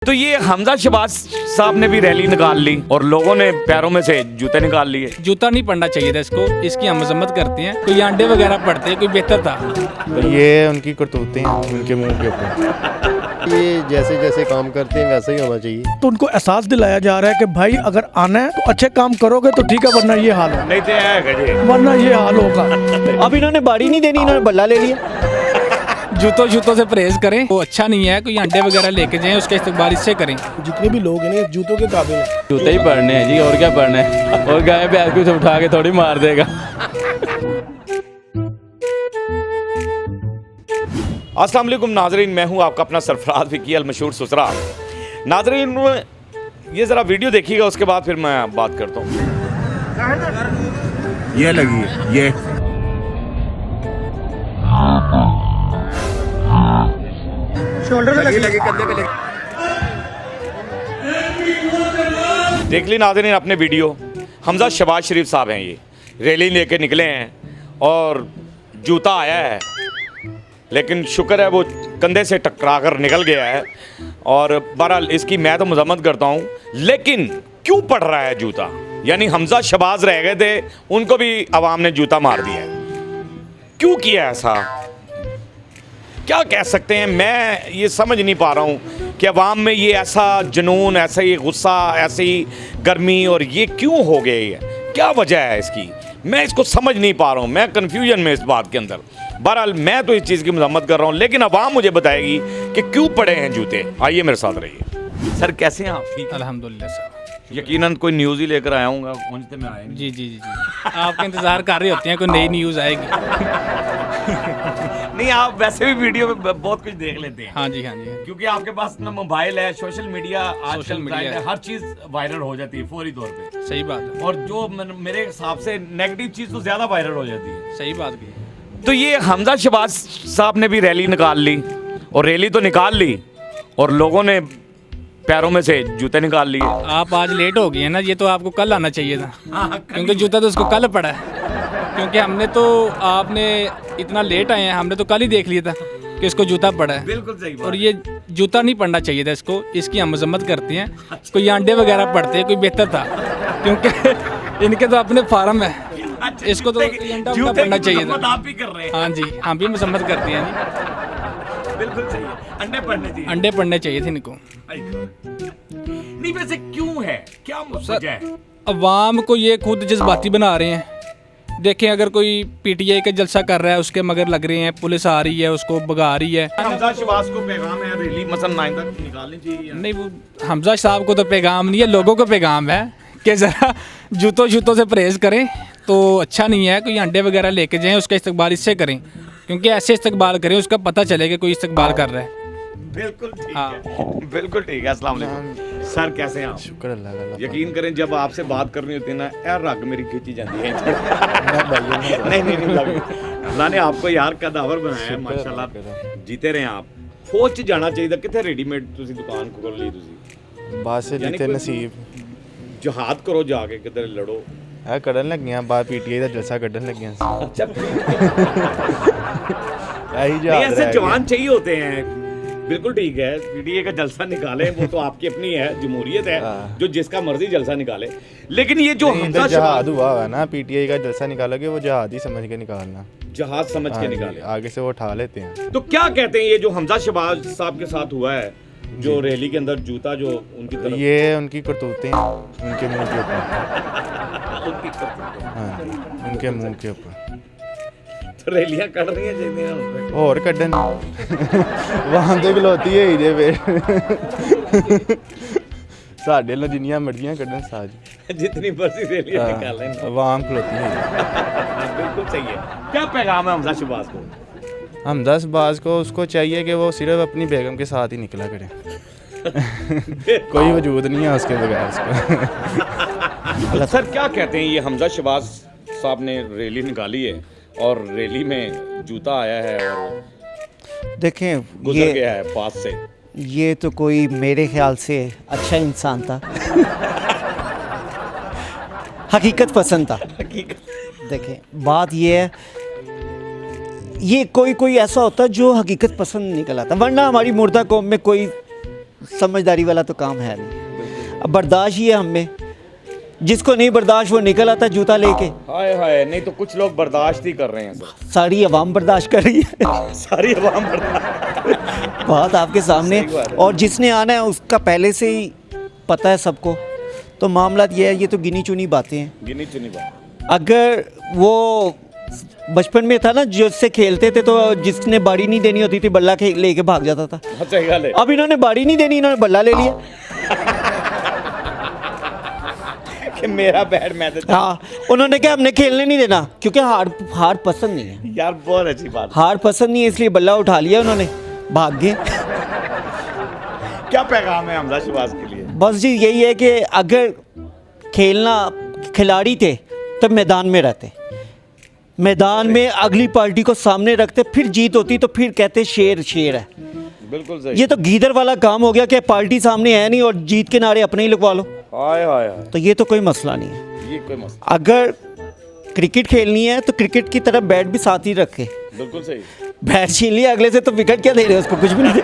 तो ये हमजा शहबाज साहब ने भी रैली निकाल ली और लोगों ने पैरों में से जूते निकाल लिए। जूता नहीं पड़ना चाहिए था इसको, इसकी हम मजम्मत करते हैं। कोई अंडे वगैरह पड़ते कोई बेहतर था। तो ये उनकी करतूतें हैं उनके मुंह के ऊपर। ये जैसे जैसे काम करते हैं वैसे ही होना चाहिए। तो उनको एहसास दिलाया जा रहा है कि भाई अगर आना है तो अच्छे काम करोगे तो ठीक है, वरना ये हाल हो, नहीं तो वरना ये हाल होगा। अब इन्होंने बाड़ी नहीं देनी, इन्होंने बल्ला ले लिया। जूतों से परहेज करें, वो अच्छा नहीं है। कोई अंडे वगैरह लेके जाएं, उसका इस्तेमाल इससे करें। जितने भी लोग हैं ना जूतों के काबिल हैं। जूते ही पड़ने हैं जी, और क्या पड़ना है। और गाय भैंस को उठा के थोड़ी मार देगा। अस्सलाम वालेकुम नाजरीन, मैं हूं आपका अपना सरफराज विकी अल मशहूर सुसरा। नाजरीन ये ज़रा वीडियो देखिएगा, उसके बाद फिर मैं बात करता हूँ। ये लगी है ये शोल्डर पे लगी कंधे पे लगी। देख ली नाज़रीन अपने वीडियो। हमजा शहबाज शरीफ साहब हैं, ये रैली लेके निकले हैं और जूता आया है, लेकिन शुक्र है वो कंधे से टकरा कर निकल गया है। और बहरहाल इसकी मैं तो मजम्मत करता हूँ, लेकिन क्यों पड़ रहा है जूता? यानी हमजा शहबाज रह गए थे, उनको भी आवाम ने जूता मार दिया है। क्यों किया ऐसा? क्या कह सकते हैं? मैं ये समझ नहीं पा रहा हूँ कि अवाम में ये ऐसा जुनून, ऐसा ये गुस्सा, ऐसी गर्मी, और ये क्यों हो गई है? क्या वजह है इसकी? मैं इसको समझ नहीं पा रहा हूँ। मैं कन्फ्यूजन में इस बात के अंदर। बहरहाल मैं तो इस चीज़ की मजम्मत कर रहा हूँ, लेकिन अवाम मुझे बताएगी कि क्यों पड़े हैं जूते। आइए मेरे साथ रहिए। सर कैसे हैं आप? ठीक? अल्हम्दुलिल्लाह सर। यकीनन कोई न्यूज़ ही लेकर आया हूँ, पहुँचते में आए। जी जी जी जी, आपका इंतजार कर रहे होते हैं कोई नई न्यूज़ आएगी। नहीं, आप वैसे भी वीडियो में बहुत कुछ देख लेते हैं। हाँ जी हाँ जी। क्योंकि आपके पास ना मोबाइल है, सोशल मीडिया, आजकल मीडिया है। हर चीज़ वायरल हो जाती है फौरी तौर पे। सही बात है, और जो मेरे हिसाब से नेगेटिव चीज़ तो ज़्यादा वायरल हो जाती है। सही बात की। तो ये हमजा शहबाज साहब ने भी रैली निकाल ली, और रैली तो निकाल ली और लोगों ने पैरों में से जूते निकाल लिए। आप आज लेट हो गए हैं ना, ये तो आपको कल आना चाहिए था, क्योंकि जूता तो उसको कल पड़ा है। क्योंकि हमने तो, आपने इतना लेट आए हैं, हमने तो कल ही देख लिया था कि इसको जूता पड़ा है। बिल्कुल सही बात। और ये जूता नहीं पड़ना चाहिए था इसको, इसकी हम मजम्मत करते हैं। कोई अंडे वगैरह पड़ते कोई बेहतर था, क्योंकि इनके तो अपने फार्म है। इसको तो अंडा पड़ना चाहिए था। आप भी कर रहे हैं। हाँ जी, हम भी मजम्मत करते हैं जी। बिल्कुल सही है, अंडे पड़ने चाहिए। अंडे पड़ने चाहिए थे इनको। नहीं, वैसे क्यों है, क्या वजह है? अवाम को ये खुद जज्बाती बना रहे हैं। देखें, अगर कोई पीटीआई का जलसा कर रहा है, उसके मगर लग रहे हैं, पुलिस आ रही है, उसको भगा रही है। हमजा शहबाज को पैगाम है, रैली मसलन 9 तक निकालनी चाहिए। नहीं, वो हमजा साहब को तो पैगाम नहीं है, लोगों को पैगाम है कि ज़रा जूतों से परहेज करें तो अच्छा नहीं है। कोई अंडे वगैरह लेके जाएं, उसका इस्तेमाल इससे करें, क्योंकि ऐसे इस्तेमाल करें उसका पता चलेगा कोई इस्तेमाल कर रहा है। बिल्कुल ठीक हाँ। है, बिल्कुल ठीक है। अस्सलाम वालेकुम सर, कैसे हैं आप? शुक्र अल्लाह का। यकीन करें, जब आपसे बात करनी होती है ना, यार रग मेरी खींची जाती है। नहीं, अल्लाह ने आपको यार कदावर बनाया है, माशाल्लाह। जीते रहे आप। फौज च जाना चाहिए। कितने रेडीमेड तुसी दुकान खोल ली तुसी? बस यानी जिते कोई- नसीब जिहाद करो जाके, किधर लड़ो। है कढ़न लगियां, बाहर पीटीआई का जलसा कढ़न लगियां। अच्छा, यही नहीं, जहाज ऐसे रह जवान चाहिए होते हैं। बिल्कुल ठीक है, पीटीए का जलसा निकाले, वो तो आपकी अपनी है, जमहूरियत है, हाँ। जो जिसका मर्जी जलसा निकाले। लेकिन ये जो गया। हमजा जहाद शहबाज हुआ है ना, पीटीआई का जलसा निकालोगे वो जहाद ही समझ के निकालना। जहाज समझ हाँ के जी, निकाले। आगे से वो उठा लेते हैं। तो क्या कहते हैं ये जो हमजा शहबाज साहब के साथ हुआ है, जो रैली के अंदर जूता जो उनकी तरफ ये उनकी करतूतें हैं उनके मुंह के ऊपर। उनकी तरफ- हाँ, उनके मुंह के ऊपर। तो रैलियां कर रही हैं जैसे हैं उन पे। और कढ़न वहां तो खलोती है इहदे पे। साढ़े लो जिन्नियां मर्जियां कढ़न साज। जितनी मर्जी रैलियां निकालें। आवाम खलोती है। बिल्कुल सही है। क्या पैगाम है हमजा शहबाज को? हमजा शहबाज को उसको चाहिए कि वो सिर्फ अपनी बेगम के साथ ही निकला करे। कोई वजूद नहीं है उसके बगैर उसका। सर क्या कहते हैं, ये हमजा शहबाज साहब ने रैली निकाली है और रैली में जूता आया है और देखें, गुजर गया है पास से। ये तो कोई मेरे ख्याल से अच्छा इंसान था। हकीकत पसंद था। देखें, बात ये है, ये कोई ऐसा होता है जो हकीकत पसंद निकल आता, वरना हमारी मुर्दा कौम में कोई समझदारी वाला तो काम है नहीं। अब बर्दाश्त ही है हम में, जिसको नहीं बर्दाश्त वो निकल आता जूता लेके। हाय हाय, नहीं तो कुछ लोग बर्दाश्त ही कर रहे हैं सर। सारी आवाम बर्दाश्त कर रही है। सारी आवाम बर्दाश्त। बात आपके सामने, सही बात है। और जिसने आना है उसका पहले से ही पता है सबको। तो मामला ये है, ये तो गिनी चुनी बातें हैं। गिनी चुनी बात। अगर वो बचपन में था ना, जिससे खेलते थे तो जिसने बाड़ी नहीं देनी होती थी बल्ला लेके भाग जाता था। सही गल है। अब इन्होंने बाड़ी नहीं देनी, इन्होंने बल्ला ले लिया। कि मेरा बैट मैं तो। हाँ, उन्होंने क्या हमने खेलने नहीं देना, क्योंकि हार पसंद नहीं है। यार बहुत अच्छी बात। हार पसंद नहीं है, इसलिए बल्ला उठा लिया उन्होंने, भाग गए। क्या पैगाम है हमजा शहबाज के लिए? बस जी यही है कि अगर खेलना खिलाड़ी थे तब मैदान में रहते, मैदान में अगली पार्टी को सामने रखते, फिर जीत होती तो फिर कहते शेर शेर है। बिल्कुल सही। ये तो गीदड़ वाला काम हो गया कि पार्टी सामने है नहीं और जीत के नारे अपने ही लगवा लो। हाय हाय हाय, तो ये तो कोई मसला नहीं है। ये कोई मसला। अगर क्रिकेट खेलनी है तो क्रिकेट की तरह बैट भी साथ ही रखे। बिल्कुल सही। बैट छीन लिया अगले से तो विकेट क्या दे रहे हो उसको, कुछ भी नहीं दे।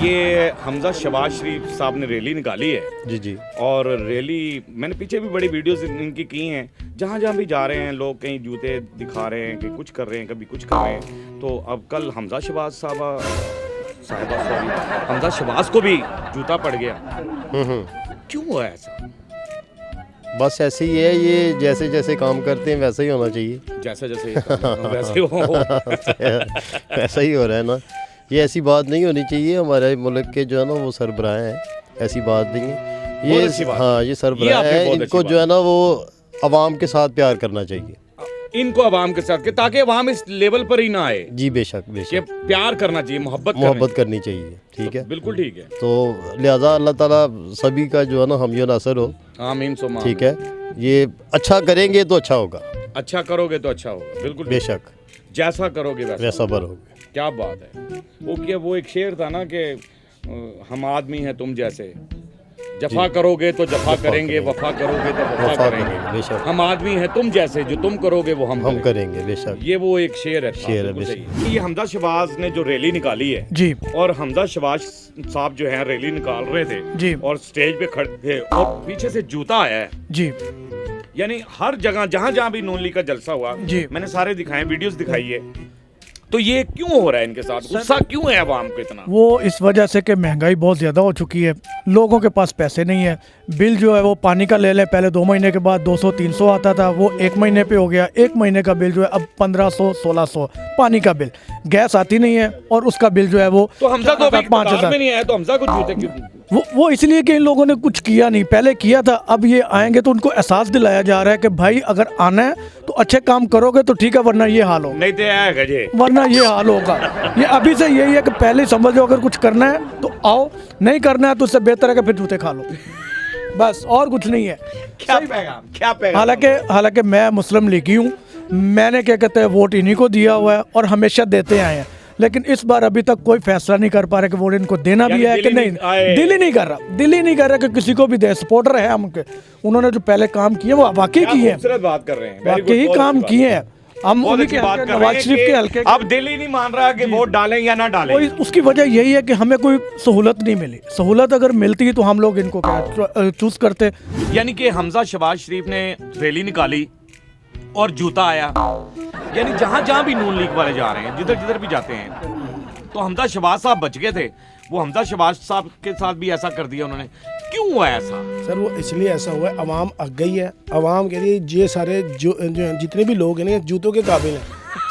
ये हमजा शहबाज शरीफ साहब ने रैली निकाली है जी जी। और रैली मैंने पीछे भी बड़ी वीडियोस इनकी की हैं। जहाँ जहाँ भी जा रहे हैं लोग, कहीं जूते दिखा रहे हैं कि कुछ कर रहे हैं, कभी कुछ कर रहे हैं। तो अब कल हमजा शहबाज साहबा हमजा शहबाज को भी जूता पड़ गया। क्यों हुआ ऐसा? बस ऐसे ही है, ये जैसे जैसे काम करते हैं वैसा ही होना चाहिए। जैसे जैसे वैसे हो। ऐसा ही हो रहा है ना, ये ऐसी बात नहीं होनी चाहिए। हमारे मुल्क के जो है ना वो सरबराह हैं, ऐसी बात नहीं है बहुत अच्छी बात। हाँ, ये सरबराह आपने है, बहुत इनको अच्छी जो है ना वो अवाम के साथ प्यार करना चाहिए। इनको अवाम के साथ के, ताकि अवाम इस लेवल पर ही ना आए जी बेशक कि बेशक, प्यार करना चाहिए, मोहब्बत करनी चाहिए। ठीक है, बिल्कुल ठीक है। तो लिहाजा अल्लाह ताला सभी का जो है ना हम नासर हो। आमीन सुमा। ठीक है, ये अच्छा करेंगे तो अच्छा होगा। अच्छा करोगे तो अच्छा होगा। बिल्कुल बेशक, जैसा करोगे वैसा भरोगे। क्या बात है। वो एक शेर था ना कि हम आदमी हैं तुम जैसे, जफा करोगे तो जफा करेंगे, वफा करोगे तो वफा करेंगे। बेशक, हम आदमी हैं तुम जैसे, जो तुम करोगे वो हम करेंगे। बेशक, ये वो एक शेर है। शेर है, बिल्कुल सही। ये हमजा शहबाज ने जो रैली निकाली है जी और हमजा शहबाज साहब जो है रैली निकाल रहे थे जी और स्टेज पे खड़े थे और पीछे से जूता आया है। जी यानी हर जगह जहाँ जहाँ भी नून लीग का जलसा हुआ जी। मैंने सारे दिखाए, वीडियोस दिखाई है। तो ये क्यों हो रहा है इनके साथ? गुस्सा क्यों है अवाम को इतना? वो इस वजह से कि महंगाई बहुत ज़्यादा हो चुकी है, लोगों के पास पैसे नहीं है। बिल जो है वो पानी का ले लें, पहले 2 महीने के बाद 200-300 आता था, वो 1 महीने पे हो गया। 1 महीने का बिल जो है अब 1500-1600 पानी का बिल। गैस आती नहीं है और उसका बिल जो है वो तो हमजा तो अभी 5,000 में नहीं आया, तो हमजा को जूते क्यों? वो इसलिए कि इन लोगों ने कुछ किया नहीं, पहले किया था। अब ये आएंगे तो उनको एहसास दिलाया जा रहा है कि भाई अगर आना है तो अच्छे काम करोगे तो ठीक है, वरना ये हाल होगा। नहीं तो आया गजे, वरना ये हाल होगा। ये अभी से यही है कि पहले समझ लो, अगर कुछ करना है तो आओ, नहीं करना है तो उससे बेहतर है कि फिर जूते खा लो, बस और कुछ नहीं है। क्या पैगाम? हालांकि मैं मुस्लिम लीगी हूँ, मैंने क्या कहते हैं वोट इन्हीं को दिया हुआ है और हमेशा देते आए हैं, लेकिन इस बार अभी तक कोई फैसला नहीं कर पा रहे कि वोट इनको देना भी है कि नहीं। दिल ही नहीं कर रहा कि किसी को भी दे। सपोर्टर है हम उनके, उन्होंने जो पहले काम किए वो वाकई किए हैं, खूबसूरत बात कर रहे हैं, वाकई काम किए हैं। हम बहुत उन्हीं अच्छी के बात हल्के, कर नवाज रहे शरीफ के हैं हल्के कि अब दिल ही नहीं मान रहा कि वोट डालें या ना डालें। उसकी वजह यही है कि हमें कोई सहूलत नहीं मिली। सहूलत अगर मिलती तो हम लोग इनको क्या चूज करते। यानी कि हमजा शहबाज शरीफ ने रैली निकाली और जूता आया, यानी जहाँ जहाँ भी नून लीग वाले जा रहे हैं, जिधर जिधर भी जाते हैं, तो हमजा शहबाज साहब बच गए थे। वो हमजा शहबाज साहब के साथ भी ऐसा कर दिया उन्होंने। क्यों हुआ ऐसा? सर वो इसलिए ऐसा हुआ है, अवाम अग गई है। अवाम के लिए ये सारे जो जितने भी लोग हैं ना जूतों के काबिल हैं।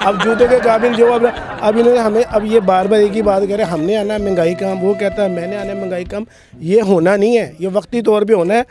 अब जूतों के काबिल जो अब इन्होंने हमें अब ये बार बार एक ही बात कह रहे हैं, हमने आना है महंगाई कम, वो कहता है मैंने आना है महंगाई कम। ये होना नहीं है, ये वक्ती तौर पे होना है।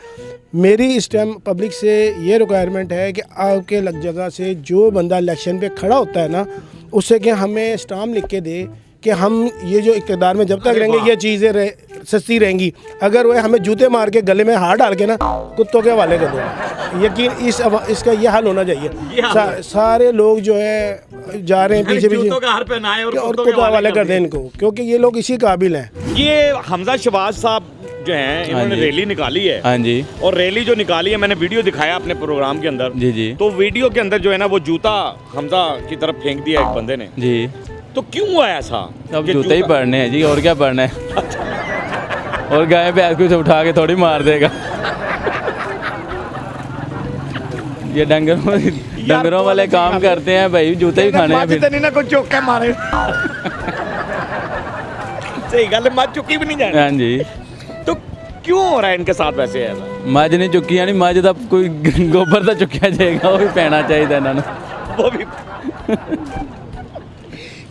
मेरी इस टाइम पब्लिक से ये रिक्वायरमेंट है कि आपके लग जगह से जो बंदा इलेक्शन पे खड़ा होता है ना, उससे कि हमें स्टाम्प लिख के दे कि हम ये जो इक़्तिदार में जब तक रहेंगे ये चीज़ें सस्ती रहेंगी। अगर वो हमें जूते मार के गले में हाथ डाल के ना कुत्तों के हवाले कर दो, यकीन इसका ये हल होना चाहिए। सारे लोग जो है जा रहे हैं पीछे और कुत्तों के हवाले कर दें इनको, क्योंकि ये लोग इसी काबिल हैं। ये हमजा शहबाज साहब जो हैं, इन्होंने रैली निकाली है। हाँ जी। और रैली जो निकाली है, मैंने वीडियो दिखाया अपने प्रोग्राम के अंदर। जी जी। तो वीडियो के अंदर जो है ना वो जूता हमजा की तरफ फेंक दिया एक बंदे ने। जी। तो क्यों हुआ ऐसा? अब जूते ही पड़ने हैं जी, और क्या पड़ना है। और गाय भैंस को उठा के थोड़ी मार देगा। ये डंगरों वाले काम करते हैं भाई, जूते भी खाने हैं फिर। नहीं ना कोई चौके मारे। सही गल, मज चुकी भी नहीं जानी। हाँ जी। तो क्यों हो रहा है इनके साथ वैसे ऐसा? मज नहीं चुकी यानी मज का कोई गोबर तो चुकिया जाएगा, वो भी पैना चाहिए इन्होंने। वो भी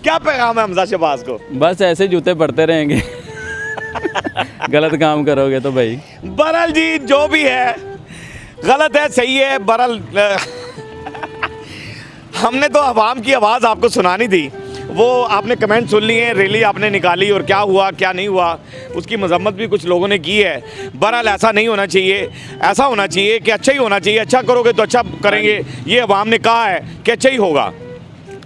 क्या पैगाम है हमजा शहबाज को? बस ऐसे जूते पड़ते रहेंगे। गलत काम करोगे तो भाई। बहरहाल जी, जो भी है गलत है सही है, बहरहाल हमने तो अवाम की आवाज़ आपको सुनानी थी, वो आपने कमेंट सुन लिए, रैली आपने निकाली और क्या हुआ क्या नहीं हुआ उसकी मजम्मत भी कुछ लोगों ने की है। बहरहाल ऐसा नहीं होना चाहिए, ऐसा होना चाहिए कि अच्छा ही होना चाहिए, अच्छा करोगे तो अच्छा करेंगे, ये अवाम ने कहा है कि अच्छा ही होगा।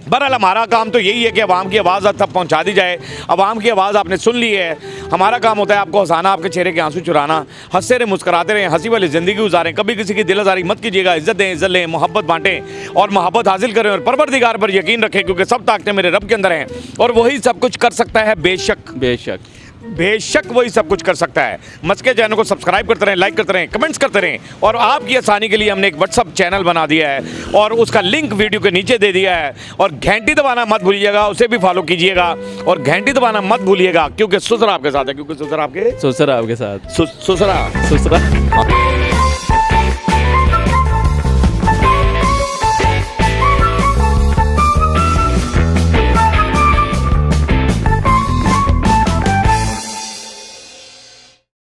बहरहाल हमारा काम तो यही है कि अवाम की आवाज़ तक पहुंचा दी जाए। अवाम की आवाज़ आपने सुन ली है, हमारा काम होता है आपको हंसाना, आपके चेहरे के आंसू चुराना, हंसते रहे, मुस्कुराते रहें, हंसी वाली ज़िंदगी गुजारें, कभी किसी की दिल आज़ारी मत कीजिएगा, इज़्ज़त दें, इज़्ज़त लें, मोहब्बत बांटें और मोहब्बत हासिल करें और परवरदिगार पर यकीन रखें, क्योंकि सब ताकतें मेरे रब के अंदर हैं और वही सब कुछ कर सकता है। बेशक बेशक बेशक वही सब कुछ कर सकता है। मस्के चैनल को सब्सक्राइब करते रहें, लाइक करते रहें, कमेंट्स करते रहें और आपकी आसानी के लिए हमने एक व्हाट्सअप चैनल बना दिया है और उसका लिंक वीडियो के नीचे दे दिया है। और घंटी दबाना मत भूलिएगा, उसे भी फॉलो कीजिएगा और घंटी दबाना मत भूलिएगा, क्योंकि सुसरा आपके साथ है, क्योंकि सुसरा आपके ससुर आपके साथ। सुसरा ससुरा